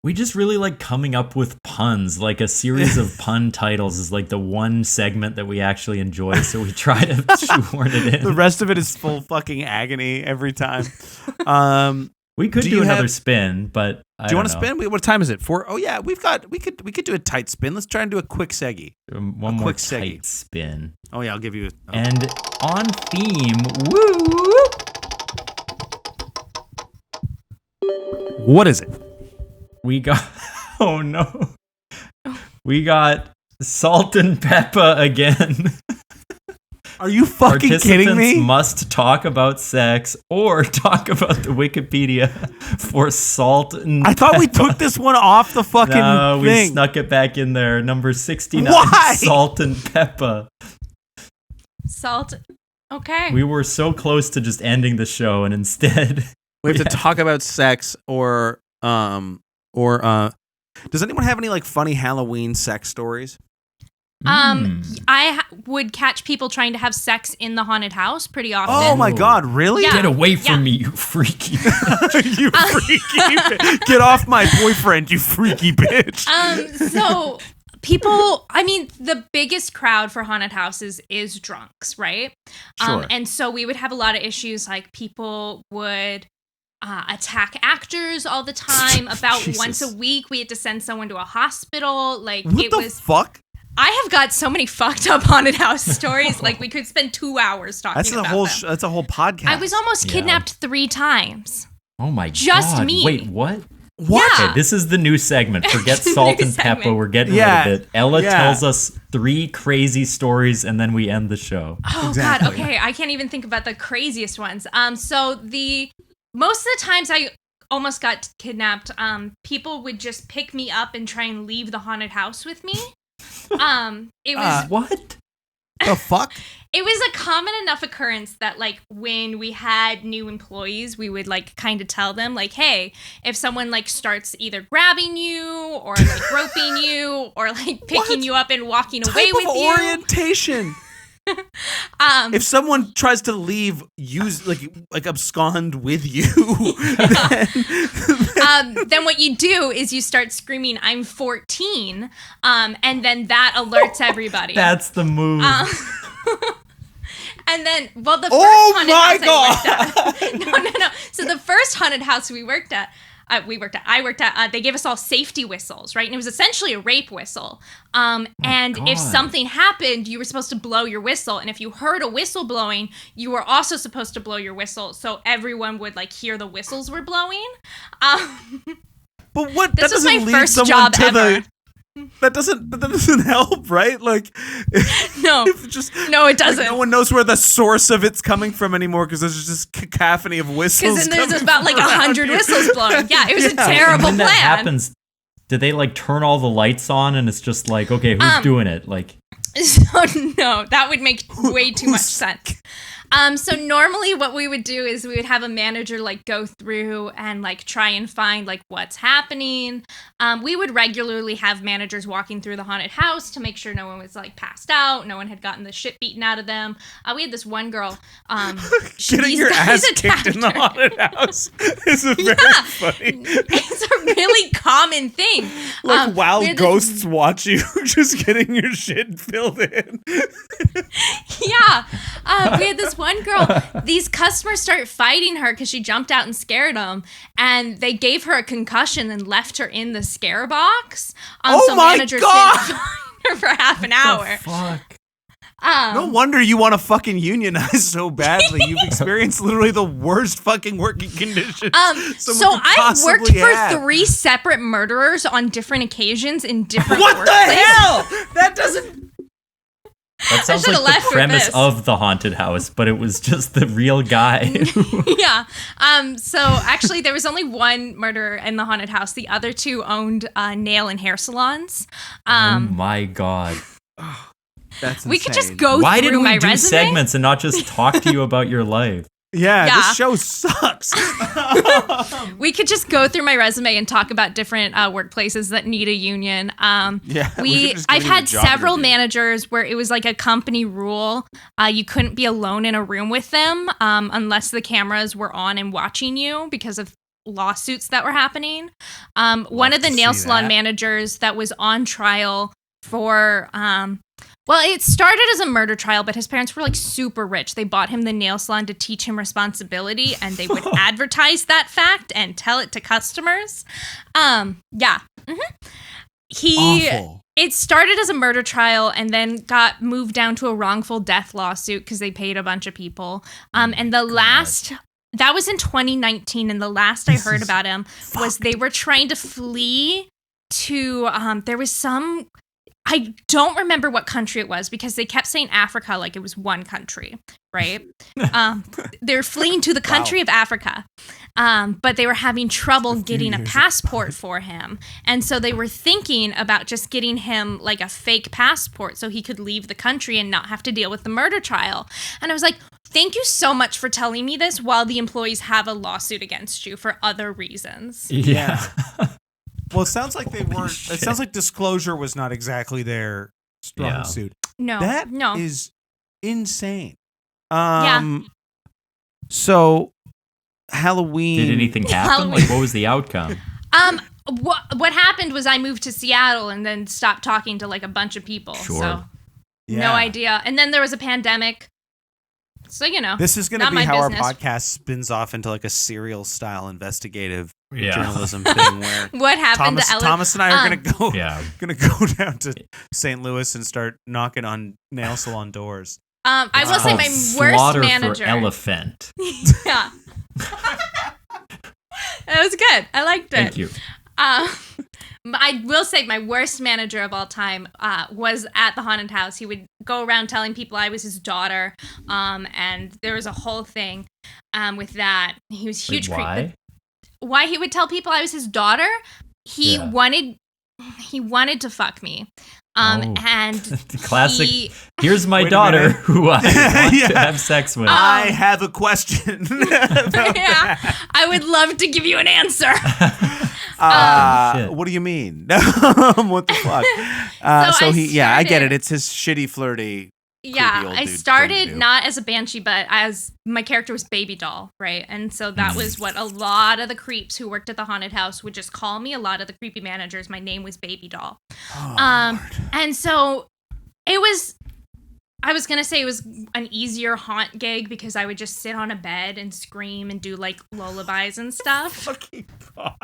We just really like coming up with puns. Like a series of pun titles is like the one segment that we actually enjoy. So we try to shoehorn it in. The rest of it is full fucking agony every time. We could Do do you another have- spin, but Do you want to spin? What time is it? 4? Oh yeah, we could do a tight spin. Let's try and do a quick seggy. One more quick tight seggy. spin. Oh yeah, I'll give you. And on theme, woo! What is it? We got, oh no. We got Salt and Pepper again. Are you fucking kidding Participants me? must talk about sex or talk about the Wikipedia for Salt and I thought we Pepper. took this one off the fucking No, we thing. snuck it back in there. Number 69, Why? Salt and Pepper. Salt. Okay. We were so close to just ending the show, and instead... We have to talk about sex or does anyone have any like funny Halloween sex stories? I would catch people trying to have sex in the haunted house pretty often. Oh my god, really? Yeah. Get away from Yeah. me, you freaky. You freaky bitch. Get off my boyfriend, you freaky bitch. So people, I mean, the biggest crowd for haunted houses is drunks, right? Sure. And so we would have a lot of issues, like people would attack actors all the time. About Jesus. once a week, we had to send someone to a hospital. Like What it the was. fuck? I have got so many fucked up haunted house stories. Like we could spend 2 hours talking That's a about whole. them. That's a whole podcast. I was almost kidnapped 3 times. Oh my Just god. me. Wait, what? What? Yeah. Okay, this is the new segment. Forget It's the Salt new and Pepper. segment. We're getting Yeah. rid of it. Ella Yeah. tells us 3 crazy stories, and then we end the show. Oh Exactly. god, okay. I can't even think about the craziest ones. So the most of the times I almost got kidnapped, people would just pick me up and try and leave the haunted house with me. It was What? The fuck? it was a common enough occurrence that like when we had new employees, we would like kind of tell them like, hey, if someone like starts either grabbing you or like roping you or like picking What you up and walking Type away of with you. orientation. If someone tries to leave, use like abscond with you, Then what you do is you start screaming, I'm 14, and then that alerts everybody. That's the move. And then, well, the first Oh haunted my house I worked at. No. So the first haunted house I worked at, they gave us all safety whistles, right? And it was essentially a rape whistle. And if God. something happened, you were supposed to blow your whistle. And if you heard a whistle blowing, you were also supposed to blow your whistle. So everyone would like hear the whistles were blowing. but what? This that was my doesn't lead first someone job to ever. the. That doesn't help, right? Like, No. if just No, it like, doesn't. no one knows where the source of it's coming from anymore because there's just cacophony of whistles. Because then there's coming about like from around 100 you. whistles blowing. Yeah, it was a And terrible when plan. that happens, do they like turn all the lights on and it's just like, okay, who's doing it? Like, So no, that would make way too much sense. So normally what we would do is we would have a manager like go through and like try and find like what's happening. We would regularly have managers walking through the haunted house to make sure no one was like passed out, no one had gotten the shit beaten out of them. We had this one girl, Getting these your guys ass kicked in the attacked her. haunted house is a very Yeah. funny. It's a really common thing. Like while we had this- ghosts watch you, just getting your shit filled in. man. Yeah. We had this one girl, these customers started fighting her because she jumped out and scared them. And they gave her a concussion and left her in the scare box. Oh my managers God! didn't find her for half an hour. Fuck. No wonder you want to fucking unionize so badly. You've experienced literally the worst fucking working conditions. So I've worked for 3 separate murderers on different occasions in different What the workplaces. hell? That doesn't. That sounds should've like left the with premise this. of the haunted house, but it was just the real guy. Yeah. So actually, there was only one murderer in the haunted house. The other 2 owned nail and hair salons. Oh my God. That's We could insane. just go Why through did we my do resume. segments and not just talk to you about your life? Yeah, Yeah. this show sucks. We could just go through my resume and talk about different workplaces that need a union. Yeah, we could just give I've you the had job several interview. managers where it was like a company rule. You couldn't be alone in a room with them unless the cameras were on and watching you because of lawsuits that were happening. One of the to nail see salon that. managers that was on trial for well, it started as a murder trial, but his parents were like super rich. They bought him the nail salon to teach him responsibility, and they would advertise that fact and tell it to customers. Yeah. Awful. It started as a murder trial and then got moved down to a wrongful death lawsuit because they paid a bunch of people. And the last, that was in 2019, and the last I heard about him was they were trying to flee to, there was some, I don't remember what country it was because they kept saying Africa like it was one country, right? They're fleeing to the country of Africa. But they were having trouble getting a passport for him. And so they were thinking about just getting him like a fake passport so he could leave the country and not have to deal with the murder trial. And I was like, thank you so much for telling me this while the employees have a lawsuit against you for other reasons. Yeah. Well, it sounds like they weren't. Shit. It sounds like disclosure was not exactly their strong Yeah. suit. No, That no. is insane. Yeah. So Halloween. Did anything happen? Halloween. Like, what was the outcome? What happened was I moved to Seattle and then stopped talking to like a bunch of people. Sure. So Yeah. no idea. And then there was a pandemic. So, you know. This is going to Not be my how business. our podcast spins off into like a serial style investigative Yeah. journalism thing where What happened to Ellen? Thomas and I are Yeah. gonna go down to St. Louis and start knocking on nail salon doors. I will say Called my Slaughter worst manager. for Elephant. Yeah. That was good. I liked it. Thank you. I will say my worst manager of all time was at the haunted house. He would go around telling people I was his daughter, and there was a whole thing with that. He was a huge Wait, creep. why? Why he would tell people I was his daughter? He Yeah. wanted to fuck me. And Classic. he- Here's my Wait a daughter minute. who I want Yeah. to have sex with. I have a question. yeah, I would love to give you an answer. Shit. What do you mean? What the fuck? So I get started- it. It's his shitty, flirty. Yeah, old I dude thing to started do. not as a banshee, but as my character was Baby Doll, right? And so that was what a lot of the creeps who worked at the haunted house would just call me. A lot of the creepy managers, my name was Baby Doll. And so it was, I was going to say it was an easier haunt gig because I would just sit on a bed and scream and do like lullabies and stuff. Fucking God.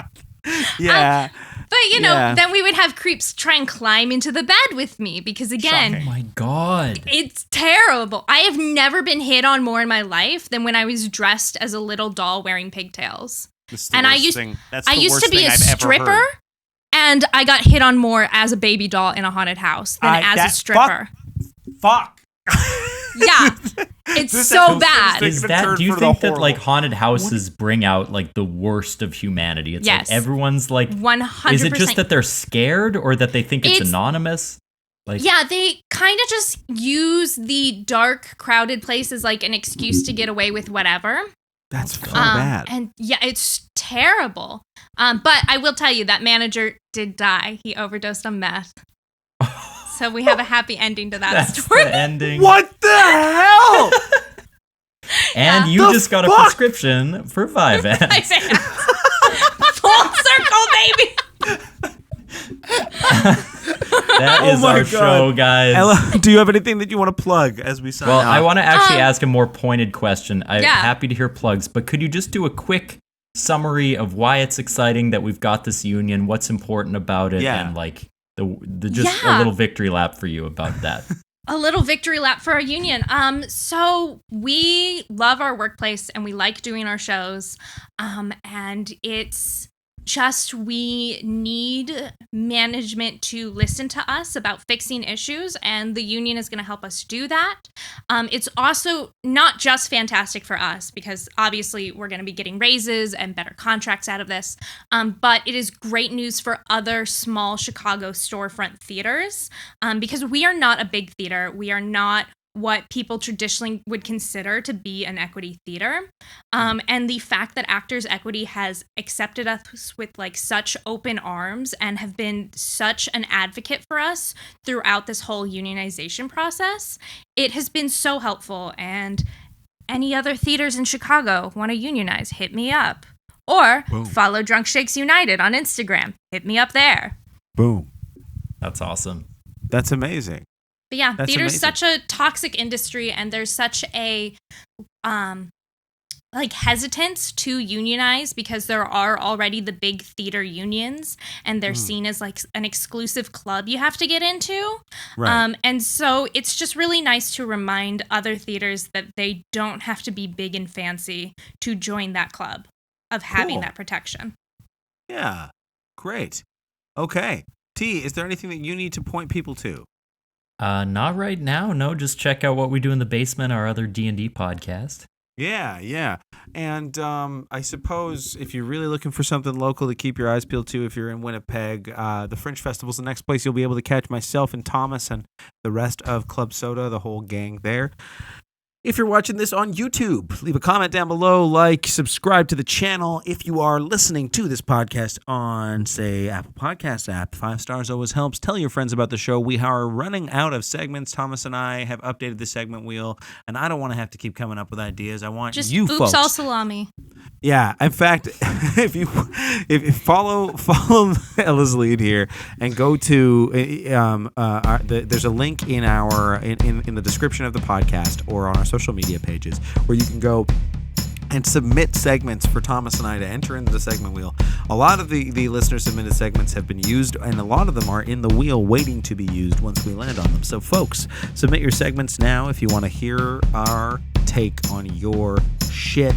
Yeah. But, you know, Yeah. then we would have creeps try and climb into the bed with me because, again, Oh my God. it's terrible. I have never been hit on more in my life than when I was dressed as a little doll wearing pigtails. This is the And I worst used- thing. That's I the used worst to be thing a I've ever stripper, heard. and I got hit on more as a baby doll in a haunted house than as a that- stripper. Fuck. Yeah, it's This so episode's bad. taking Is a that? turn Do you for the think that horrible. like haunted houses bring out like the worst of humanity? It's Yes. like everyone's like. 100%. Is it just that they're scared or that they think it's It's- anonymous? Like, Yeah, they kind of just use the dark, crowded place as like an excuse to get away with whatever. That's so bad. And yeah, it's terrible. But I will tell you that manager did die. He overdosed on meth. So we have a happy ending to that that's story. the ending. What the hell? And Yeah. you The just got a fuck? prescription for 5 ends. Full circle, baby. That is our show, guys. Ella, do you have anything that you want to plug as we sign out? I want to actually ask a more pointed question. I'm Yeah. happy to hear plugs, but could you just do a quick summary of why it's exciting that we've got this union, what's important about it, and like the just a little victory lap for you about that. A little victory lap for our union. So we love our workplace and we like doing our shows. And it's just we need management to listen to us about fixing issues, and the union is going to help us do that. It's also not just fantastic for us because obviously we're going to be getting raises and better contracts out of this, but it is great news for other small Chicago storefront theaters because we are not a big theater. We are not what people traditionally would consider to be an equity theater. And the fact that Actors Equity has accepted us with like such open arms and have been such an advocate for us throughout this whole unionization process, it has been so helpful. And any other theaters in Chicago want to unionize, hit me up. Or follow Drunk Shakes United on Instagram. Hit me up there. Boom. That's awesome. That's amazing. But yeah, That's theater's amazing. such a toxic industry, and there's such a like hesitance to unionize because there are already the big theater unions, and they're seen as like an exclusive club you have to get into. Right. And so it's just really nice to remind other theaters that they don't have to be big and fancy to join that club of having Cool. that protection. Yeah. Great. Okay. T, is there anything that you need to point people to? Not right now. No, just check out what we do in the basement, our other D&D podcast. Yeah. And I suppose if you're really looking for something local to keep your eyes peeled to, if you're in Winnipeg, the Fringe Festival's the next place you'll be able to catch myself and Thomas and the rest of Club Soda, the whole gang there. If you're watching this on YouTube, leave a comment down below, like, subscribe to the channel. If you are listening to this podcast on, say, Apple Podcasts app, 5 stars always helps. Tell your friends about the show. We are running out of segments. Thomas and I have updated the segment wheel, and I don't want to have to keep coming up with ideas. I want Just you oops folks. all salami. Yeah, in fact, if you follow Ella's lead here and go to there's a link in our in the description of the podcast or on our social media pages where you can go and submit segments for Thomas and I to enter into the segment wheel. A lot of the listener submitted segments have been used, and a lot of them are in the wheel waiting to be used once we land on them. So folks, submit your segments now if you want to hear our take on your shit.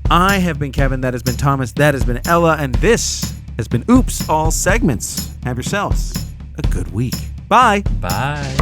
I have been Kevin, that has been Thomas, that has been Ella, and this has been Oops All Segments. Have yourselves a good week. Bye. Bye.